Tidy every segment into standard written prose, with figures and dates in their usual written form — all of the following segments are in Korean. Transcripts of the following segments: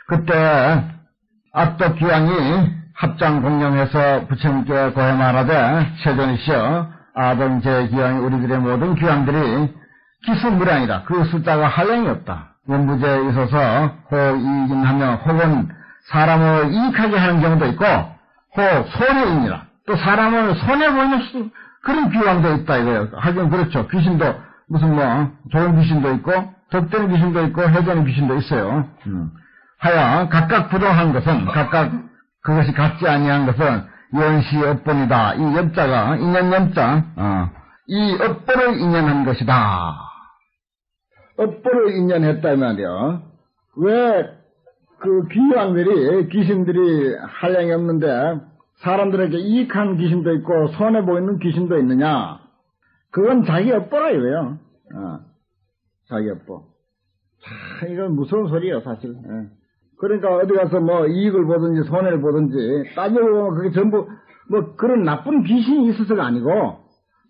그때 압덕귀양이 합장공령해서 부처님께 고해 말하되 세존이시여 아동제귀양이 우리들의 모든 귀양들이 기수무량이다. 그 숫자가 한량이 없다. 원부제에 있어서 호이익인하며 혹은 사람을 이익하게 하는 경우도 있고 혹 손해인이라 또 사람을 손해보이는 그런 귀양도 있다 이거예요. 하긴 그렇죠. 귀신도 무슨 좋은 귀신도 있고 덕되는 귀신도 있고 해되는 귀신도 있어요. 하여 각각 부동한 것은 각각 그것이 같지 아니한 것은 연시업본이다. 이 업자가 인연연자 이 업본을 인연한 것이다. 업본을 인연했다 이 말이요. 왜 그 귀양들이 귀신들이 한량이 없는데 사람들에게 이익한 귀신도 있고 손해보이는 귀신도 있느냐? 그건 자기 업보라 이거예요. 자기 업보. 이건 무서운 소리예요 사실. 그러니까 어디 가서 이익을 보든지 손해를 보든지 따져보면 그게 전부 그런 나쁜 귀신이 있어서가 아니고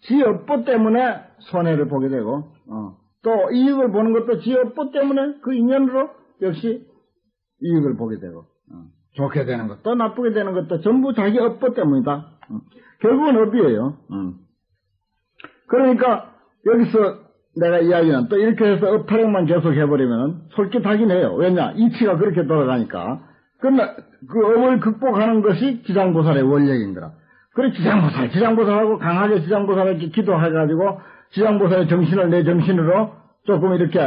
지 업보 때문에 손해를 보게 되고 또 이익을 보는 것도 지 업보 때문에 그 인연으로 역시 이익을 보게 되고 좋게 되는 것도 나쁘게 되는 것도 전부 자기 업보 때문이다. 결국은 업이에요. 그러니까 여기서 내가 이야기는 또 이렇게 해서 업 타령만 계속 해버리면 솔깃하긴 해요. 왜냐? 이치가 그렇게 돌아가니까. 그러나 그 업을 극복하는 것이 지장보살의 원력인 거라. 그래 지장보살하고 강하게 지장보살에게 기도해가지고 지장보살의 정신을 내 정신으로 조금 이렇게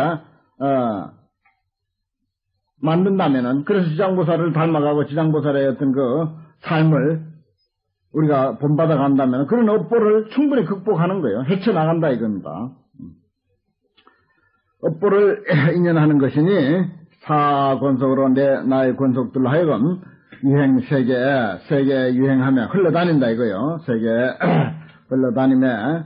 만든다면은 그래서 지장보살을 닮아가고 지장보살의 어떤 그 삶을 우리가 본받아 간다면 그런 업보를 충분히 극복하는 거예요. 헤쳐나간다 이겁니다. 업보를 인연하는 것이니 사권속으로 나의 권속들로 하여금 유행 세계에 유행하며 흘러다닌다 이거요. 세계에 흘러다니며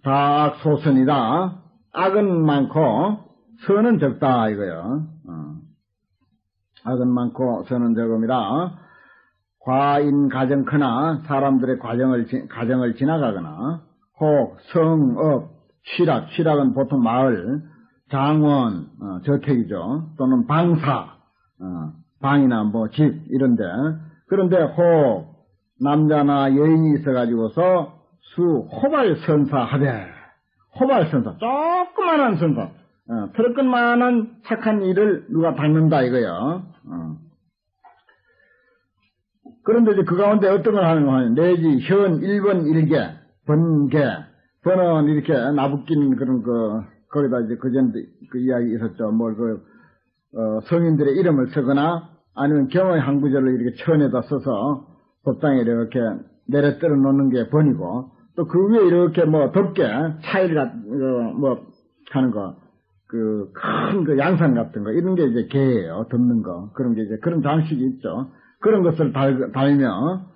다악소선이다. 악은 많고 선은 적다 이거요. 악은 많고 선은 적음이라 과인 가정 크나 사람들의 가정을 지나가거나 혹 성업 취락은 보통 마을 장원 저택이죠. 또는 방사 방이나 집 이런데 그런데 혹 남자나 여인이 있어가지고서 호발선사하되 호발선사 조그만한 선사 트럭끈만한 착한 일을 누가 닦는다 이거요. 그런데 이제 그 가운데 어떤 걸 하는 거냐 내지 현 1번 1개 번개 번은 이렇게 나부끼는 그런 거기다 이제 그전 그 이야기 있었죠. 성인들의 이름을 쓰거나 아니면 경의 한 구절을 이렇게 천에다 써서 법당에 이렇게 내려 떨어 놓는 게 번이고 또 그 위에 이렇게 덮개 차일 하는 거 큰 양산 같은 거 이런 게 이제 개예요. 덮는 거 그런 게 이제 그런 장식이 있죠. 그런 것을 달며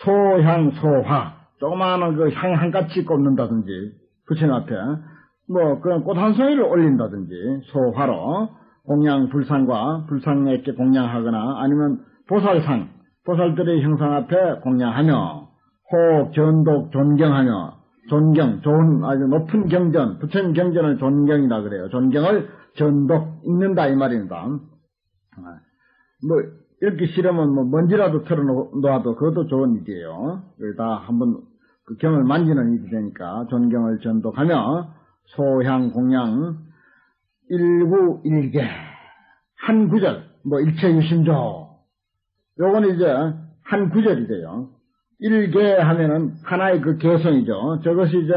소향 소화 조그마한 그 향 한 가지 꼽는다든지 부처님 앞에 그런 꽃 한 송이를 올린다든지 소화로 공양 불상에게 공양하거나 아니면 보살들의 형상 앞에 공양하며 혹 전독 존경하며 좋은 아주 높은 경전 부처님 경전을 존경이라 그래요. 존경을 전독 읽는다 이 말입니다. 읽기 싫으면 먼지라도 털어놓아도 그것도 좋은 일이에요. 다 한번 그 경을 만지는 일이 되니까 존경을 전독하며 소향 공양 일구1개 한 구절 일체유심조 요거는 이제 한 구절이 돼요. 1개 하면은 하나의 그 개성이죠. 저것이 이제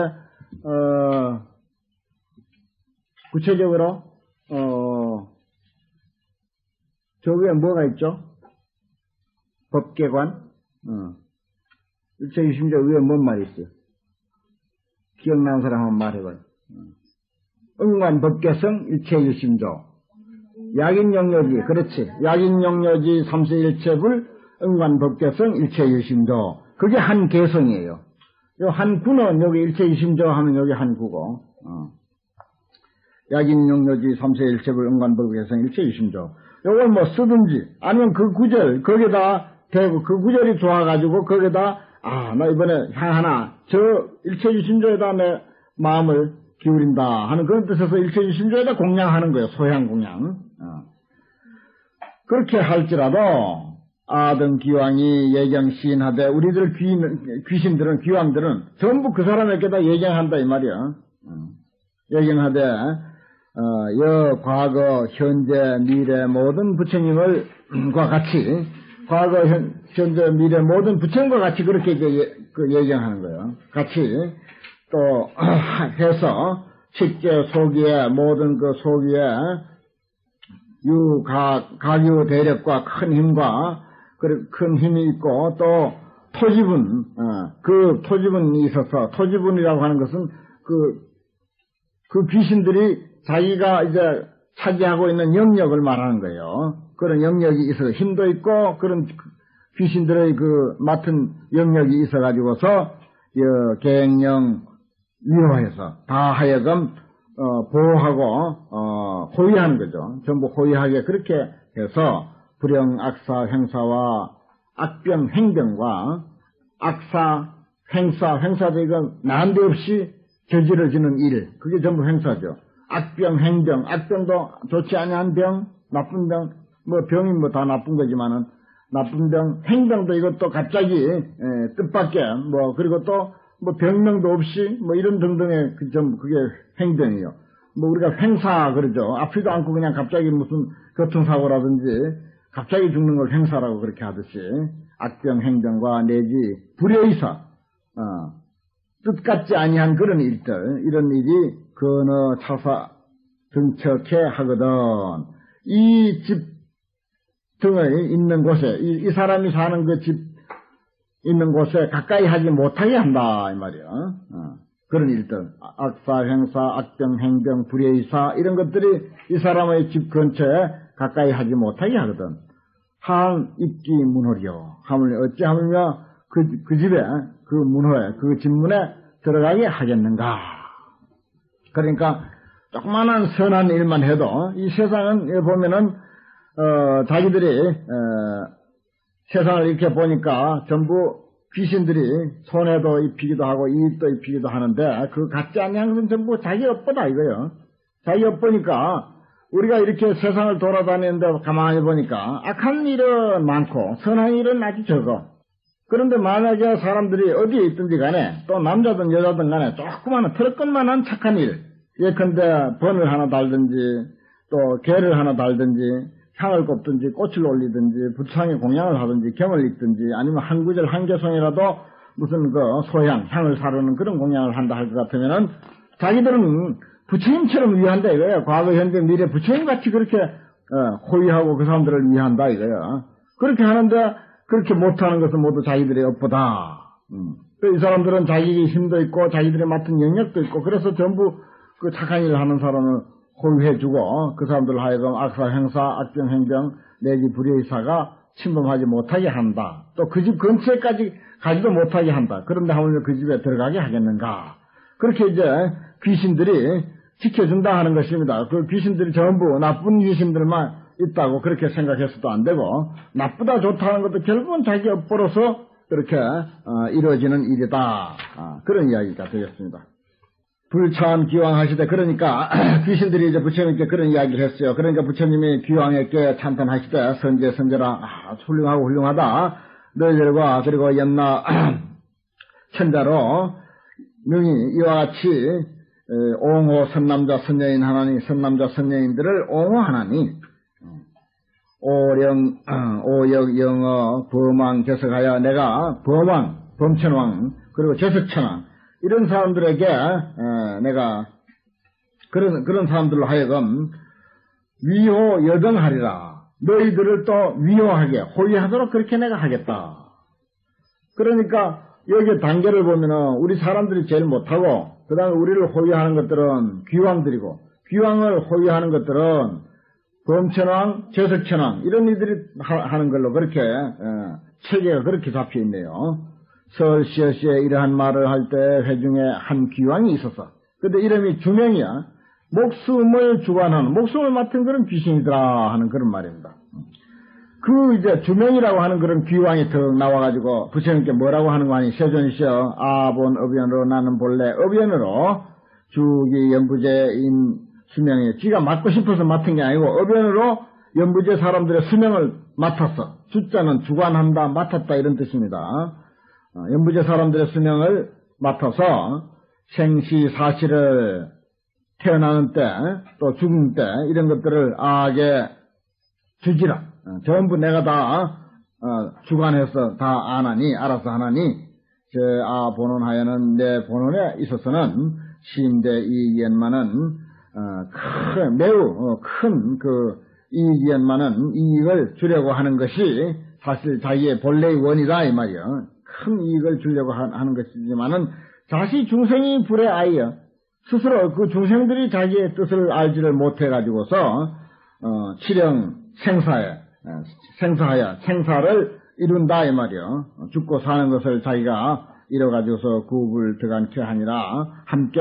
구체적으로 저 위에 뭐가 있죠? 법계관 일체유심조 위에 뭔 말이 있어요? 기억나는 사람 한번 말해봐요. 응관 법계성 일체유심조 약인영려지 그렇지 약인영려지 삼세일체불 응관 법계성 일체유심조 그게 한 개성이에요. 요 한 구는 여기 일체유심조 하면 여기 한 구고 약인영려지 삼세일체불 응관 법계성 일체유심조 요걸 쓰든지 아니면 그 구절 거기다 대고 그 구절이 좋아가지고 거기다 나 이번에 향 하나 저 일체유심조에다 내 마음을 기울인다 하는 그런 뜻에서 일체유심조에다 공양하는 거예요. 소향 공양. 그렇게 할지라도 아등 기왕이 예경시인하되 우리들 귀신들은 귀왕들은 전부 그 사람에게다 예경한다 이 말이야. 예경하되 여 과거 현재 미래 모든 부처님과 같이 과거 현재 미래 모든 부처님과 같이 그렇게 예경하는 거예요. 같이 또 해서 식제 소기에 모든 그 소기에 가유 대력과 큰 힘과 큰 힘이 있고 또 토지분 그 토지분이 있어서 토지분이라고 하는 것은 그 귀신들이 자기가 이제 차지하고 있는 영역을 말하는 거예요. 그런 영역이 있어 힘도 있고 그런 귀신들의 그 맡은 영역이 있어 가지고서 계행령 위호해서 다 하여금 보호하고 호위하는 거죠. 전부 호위하게 그렇게 해서 불영 악사 횡사와 악병 행병과 악사 횡사도 이건 난데없이 저지러지는 일 그게 전부 횡사죠. 악병 행병 악병도 좋지 아니한 병 나쁜 병 뭐 병이 뭐 다 나쁜 거지만은 나쁜 병 행병도 이것도 갑자기 뜻밖의 뭐 그리고 또 뭐 병명도 없이 뭐 이런 등등의 그게 행병이요. 뭐 우리가 횡사 그러죠. 아프지도 않고 그냥 갑자기 무슨 교통사고라든지 갑자기 죽는 걸 횡사라고 그렇게 하듯이 악병 행병과 내지 불의의사 뜻같지 아니한 그런 일들 이런 일이 근어 차사 등척해 하거든. 이 집 등의 있는 곳에 이 사람이 사는 그 집 있는 곳에 가까이 하지 못하게 한다 이 말이야. 그런 일들 악사 행사 악병 행병 불의의사 이런 것들이 이 사람의 집 근처에 가까이 하지 못하게 하거든. 한 입기 문호리요. 하물며 어찌하물며 그 집에 그 문호에 그 집문에 들어가게 하겠는가. 그러니까 조그마한 선한 일만 해도 이 세상은 보면은 자기들이 세상을 이렇게 보니까 전부 귀신들이 손해도 입히기도 하고 이익도 입히기도 하는데 그 같지 않은 것은 전부 자기 업보다 이거요. 자기 업보니까 우리가 이렇게 세상을 돌아다니는데 가만히 보니까 악한 일은 많고 선한 일은 아주 적어. 그런데 만약에 사람들이 어디에 있든지 간에 또 남자든 여자든 간에 조그마한 털끝만한 착한 일 예컨대 번을 하나 달든지 또 개를 하나 달든지 향을 꼽든지 꽃을 올리든지 부창에 공양을 하든지 경을 읽든지 아니면 한 구절 한 개송이라도 무슨 그 소향 향을 사르는 그런 공양을 한다 할 것 같으면은 자기들은 부처님처럼 위한다 이거야. 과거 현재 미래 부처님같이 그렇게 호위하고 그 사람들을 위한다 이거야. 그렇게 하는데 그렇게 못하는 것은 모두 자기들의 업보다. 이 사람들은 자기 힘도 있고 자기들의 맡은 영역도 있고 그래서 전부 그 착한 일을 하는 사람을 호위해주고 그 사람들 하여금 악사 행사 악병 행병 내지 불의의사가 침범하지 못하게 한다. 또 그 집 근처에까지 가지도 못하게 한다. 그런데 하물며 그 집에 들어가게 하겠는가. 그렇게 이제 귀신들이 지켜준다 하는 것입니다. 그 귀신들이 전부 나쁜 귀신들만 있다고 그렇게 생각해서도 안 되고 나쁘다 좋다 하는 것도 결국은 자기 업보로서 그렇게 이루어지는 일이다. 그런 이야기가 되겠습니다. 불참 기왕하시되 그러니까 귀신들이 이제 부처님께 그런 이야기를 했어요. 그러니까 부처님이 기왕에게 찬탄하시되 선제라 훌륭하고 훌륭하다. 너희들과 그리고 옛날 천자로 능히 이와 같이 옹호 선남자 선녀인 하나니 선남자 선녀인들을 옹호하나니 오역 영어 범왕 제석하여 내가 범왕 범천왕 그리고 제석천왕 이런 사람들에게 내가 그런 사람들로 하여금 위호 여등하리라. 너희들을 또 위호하게 호위하도록 그렇게 내가 하겠다. 그러니까 여기 단계를 보면은 우리 사람들이 제일 못하고 그 다음에 우리를 호위하는 것들은 귀왕들이고 귀왕을 호위하는 것들은 범천왕, 제석천왕 이런 이들이 하는 걸로 그렇게 체계가 그렇게 잡혀 있네요. 설시어시에 이러한 말을 할 때 회중에 한 귀왕이 있었어. 근데 이름이 주명이야. 목숨을 주관하는, 목숨을 맡은 그런 귀신이더라 하는 그런 말입니다. 그 이제 주명이라고 하는 그런 귀왕이 더 나와가지고 부처님께 뭐라고 하는 거 아니? 세존이시여 아본 업연으로 나는 본래 업연으로 주기 연부제인 수명이 지가 맡고 싶어서 맡은 게 아니고 업연으로 연부제 사람들의 수명을 맡았어. 숫자는 주관한다, 맡았다 이런 뜻입니다. 연부제 사람들의 수명을 맡아서 생시 사실을 태어나는 때 또 죽은 때 이런 것들을 아게 주지라. 전부 내가 다 주관해서 다 아나니 알아서 하나니 제 본원하여는 내 본원에 있어서는 시인대 이익이엔만은 매우 큰 그 이익이엔만은 이익을 주려고 하는 것이 사실 자기의 본래의 원이다 이 말이요. 큰 이익을 주려고 하는 것이지만은 자시 중생이 불의 아이여. 스스로 그 중생들이 자기의 뜻을 알지를 못해가지고서 칠영 생사하여 생사를 이룬다 이 말이요. 죽고 사는 것을 자기가 이뤄가지고서 구업을 들어간게 아니라 함께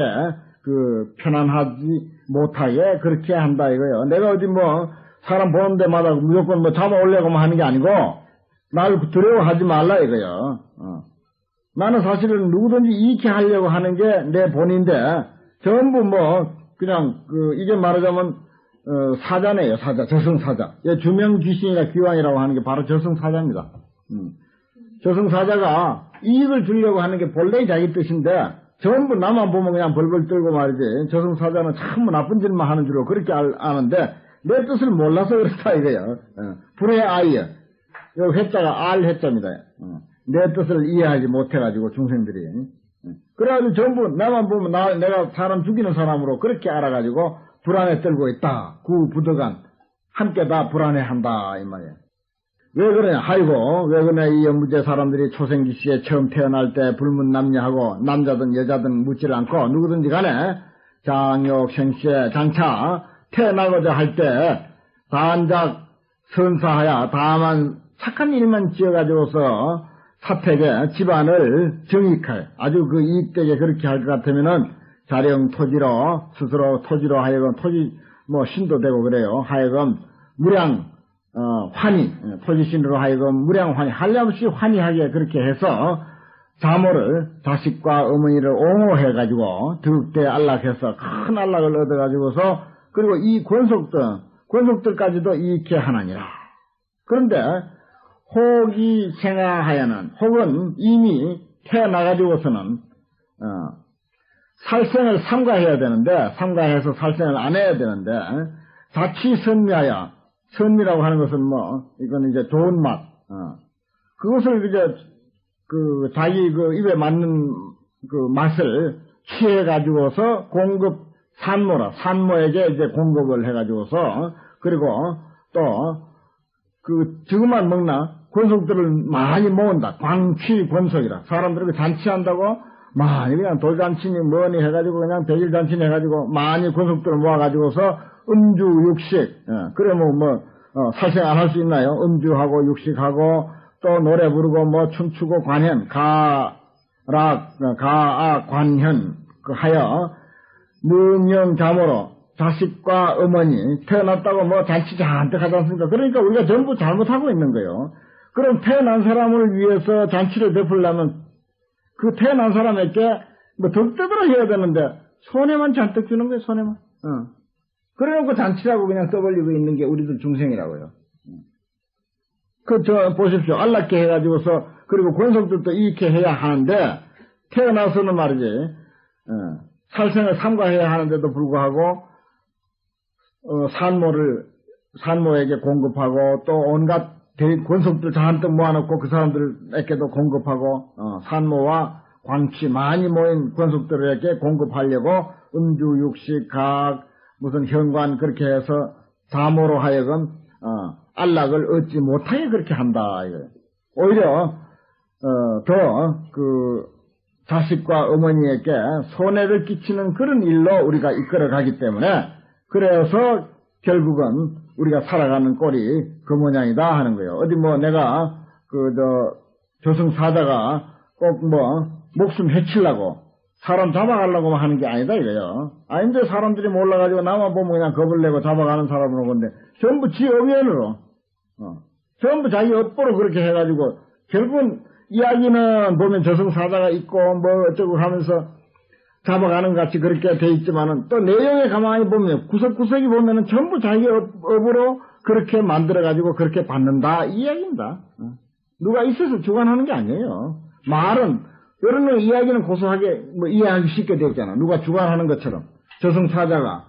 그 편안하지 못하게 그렇게 한다 이거요. 내가 어디 뭐 사람 보는 데마다 무조건 뭐 잡아올려고 하는 게 아니고 날 두려워하지 말라 이거요. 나는 사실은 누구든지 이익해 하려고 하는 게 내 본인데 전부 뭐 그냥 이게 말하자면 사자네요. 사자, 저승사자. 주명귀신이나 귀왕이라고 하는 게 바로 저승사자입니다. 저승사자가 이익을 주려고 하는 게 본래 자기 뜻인데 전부 나만 보면 그냥 벌벌 떨고 말이지. 저승사자는 참 나쁜 짓만 하는 줄로 그렇게 아는데 내 뜻을 몰라서 그렇다 이거예요. 불의 아이야. 이 회자가 알회자입니다. 내 뜻을 이해하지 못해가지고 중생들이. 그래가지고 전부 나만 보면 내가 사람 죽이는 사람으로 그렇게 알아가지고 불안에 떨고 있다. 구부득한 함께 다 불안해한다 이 말이에요. 왜 그러냐? 아이고 왜 그러냐? 이 연부제 사람들이 초생기 시에 처음 태어날 때 불문남녀하고 남자든 여자든 묻지를 않고 누구든지 간에 장욕 생시에 장차 태어나고자 할 때 단작 선사하여 다만 착한 일만 지어가지고서 사택에 집안을 정익하여 아주 그 이익되게 그렇게 할 것 같으면은 자령 토지로 스스로 토지로 하여금 토지 뭐 신도 되고 그래요. 하여금 무량 환희 토지신으로 하여금 무량 환희 한량없이 환희하게 그렇게 해서 자모를 자식과 어머니를 옹호해 가지고 득대 안락해서 큰 안락을 얻어 가지고서 그리고 이 권속들까지도 이익해 하나니라. 그런데 혹이 생하하여는 혹은 이미 태어나가지고서는 살생을 삼가해야 되는데 삼가해서 살생을 안 해야 되는데 자취 선미하여 선미라고 하는 것은 뭐 이건 이제 좋은 맛 그것을 이제 그 자기 그 입에 맞는 그 맛을 취해 가지고서 공급 산모에게 이제 공급을 해 가지고서 그리고 또 그 지금만 먹나 권속들을 많이 모은다. 광취 권속이라. 사람들이 잔치한다고 많이 그냥 돌잔치니 뭐니 해가지고 그냥 백일잔치니 해가지고 많이 권속들을 모아가지고서 음주 육식. 그래 살생 안 할 수 있나요? 음주하고 육식하고 또 노래 부르고 뭐 춤추고 관현 가악 관현 그 하여 능영자모로 자식과 어머니 태어났다고 뭐 잔치 잔뜩 하지 않습니까? 그러니까 우리가 전부 잘못하고 있는 거예요. 그럼 태어난 사람을 위해서 잔치를 베풀려면 그 태어난 사람에게 뭐 덕대들어 해야 되는데 손해만 잔뜩 주는 거예요. 손해만. 그래놓고 잔치라고 그냥 떠벌리고 있는 게 우리들 중생이라고요. 보십시오. 안락게 해가지고서 그리고 권속들도 이익해 해야 하는데 태어나서는 말이지 살생을 삼가해야 하는데도 불구하고 산모에게 공급하고 또 온갖 권속들 잔뜩 모아놓고 그 사람들에게도 공급하고 산모와 광취 많이 모인 권속들에게 공급하려고 음주 육식 각 무슨 현관 그렇게 해서 자모로 하여금 안락을 얻지 못하게 그렇게 한다 이거예요. 오히려 더 그 자식과 어머니에게 손해를 끼치는 그런 일로 우리가 이끌어가기 때문에 그래서 결국은 우리가 살아가는 꼴이 그 모양이다 하는 거예요. 어디 뭐 내가 저승사자가 꼭 목숨 해치려고 사람 잡아가려고 하는 게 아니다 이거예요. 아닌데 사람들이 몰라가지고 나만 보면 그냥 겁을 내고 잡아가는 사람으로 건데 전부 지 의견으로 전부 자기 업보로 그렇게 해가지고 결국은 이야기는 보면 저승사자가 있고 뭐 어쩌고 하면서 잡아가는 것 같이 그렇게 돼 있지만은 또 내용에 가만히 보면 구석구석이 보면은 전부 자기 업으로 그렇게 만들어가지고 그렇게 받는다 이 이야기입니다. 누가 있어서 주관하는 게 아니에요. 말은 여러 이야기는 고소하게 뭐 이해하기 쉽게 되어 있잖아. 누가 주관하는 것처럼 저승사자가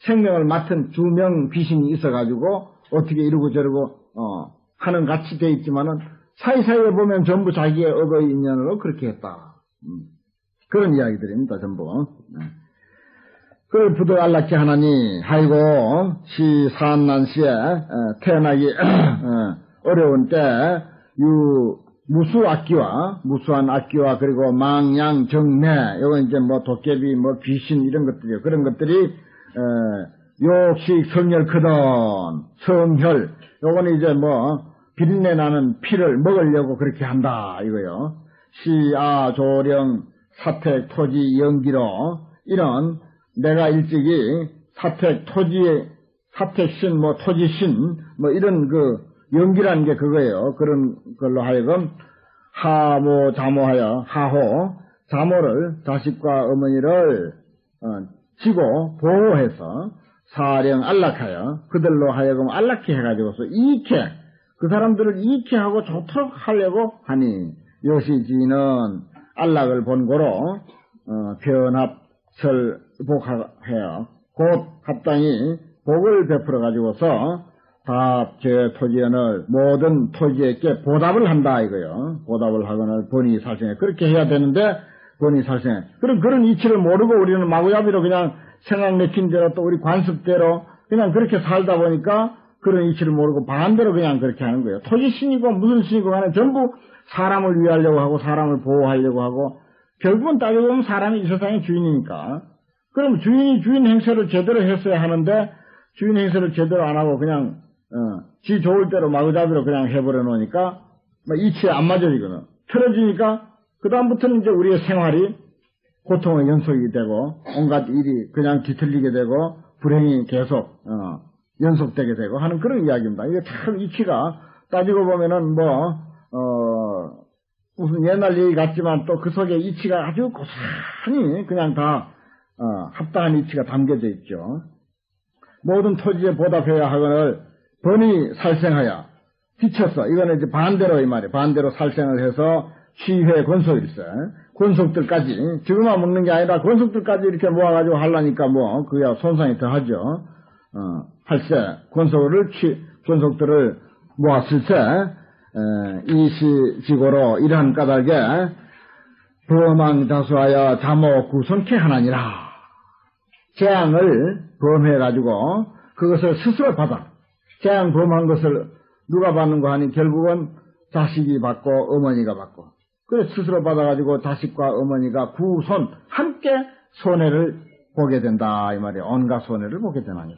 생명을 맡은 주명 귀신이 있어가지고 어떻게 이러고 저러고 하는 같이 되어 있지만은 사이사이에 보면 전부 자기의 업의 인연으로 그렇게 했다. 그런 이야기들입니다, 전부. 그 부도 알라키 하나니, 아이고, 시 산난시에 태어나기 어려운 때, 무수한 악기와 그리고 망양, 정매, 요건 이제 뭐 도깨비, 뭐 귀신 이런 것들이요. 그런 것들이, 욕식, 성혈, 크던, 성혈, 요거는 이제 뭐, 비린내 나는 피를 먹으려고 그렇게 한다, 이거요. 시아, 조령, 사택, 토지, 연기로, 이런, 내가 일찍이 사택, 토지의, 사택신, 뭐, 토지신, 뭐, 이런 연기라는 게 그거예요. 그런 걸로 하여금, 하모, 자모하여, 하호, 자모를, 자식과 어머니를, 지고, 보호해서, 사령 안락하여, 그들로 하여금 안락히 해가지고서, 이익해, 그 사람들을 이익해 하고 좋도록 하려고 하니, 요시지는, 안락을 본고로 변합설복하여 곧 합당히 복을 베풀어 가지고서 답제 토지연을 모든 토지에게 보답을 한다 이거요. 보답을 하거나 번이살생에 그렇게 해야 되는데 번이살생에 그런 이치를 모르고 우리는 마구잡이로 그냥 생각 내킨 대로 또 우리 관습대로 그냥 그렇게 살다 보니까 그런 이치를 모르고 반대로 그냥 그렇게 하는 거예요. 토지신이고 무슨 신이고 간에 전부 사람을 위하려고 하고 사람을 보호하려고 하고 결국은 따지고 보면 사람이 이 세상의 주인이니까 그럼 주인이 주인 행세를 제대로 했어야 하는데 주인 행세를 제대로 안 하고 그냥 지 좋을 대로 마구잡이로 그냥 해버려 놓으니까 이치에 안 맞아지거든. 틀어지니까 그 다음부터는 이제 우리의 생활이 고통의 연속이 되고 온갖 일이 그냥 뒤틀리게 되고 불행이 계속 연속되게 되고 하는 그런 이야기입니다. 이게 참 이치가 따지고 보면은 무슨 옛날 얘기 같지만 또 그 속에 이치가 아주 고스란히 그냥 다 합당한 이치가 담겨져 있죠. 모든 토지에 보답해야 하거늘 번이 살생하여 비쳤어. 이거는 이제 반대로 이 말이에요. 반대로 살생을 해서 취회 권속일세. 권속들까지 지금만 먹는 게 아니라 권속들까지 이렇게 모아가지고 하려니까 그야 손상이 더 하죠. 할세 권속들을 모았을세. 이시지고로 이러한 까닭에 범왕자수하여 자모 구성케 하나니라. 재앙을 범해가지고 그것을 스스로 받아. 재앙 범한 것을 누가 받는가 하니 결국은 자식이 받고 어머니가 받고 그래서 스스로 받아가지고 자식과 어머니가 구손 함께 손해를 보게 된다 이 말이에요. 온갖 손해를 보게 되나니라.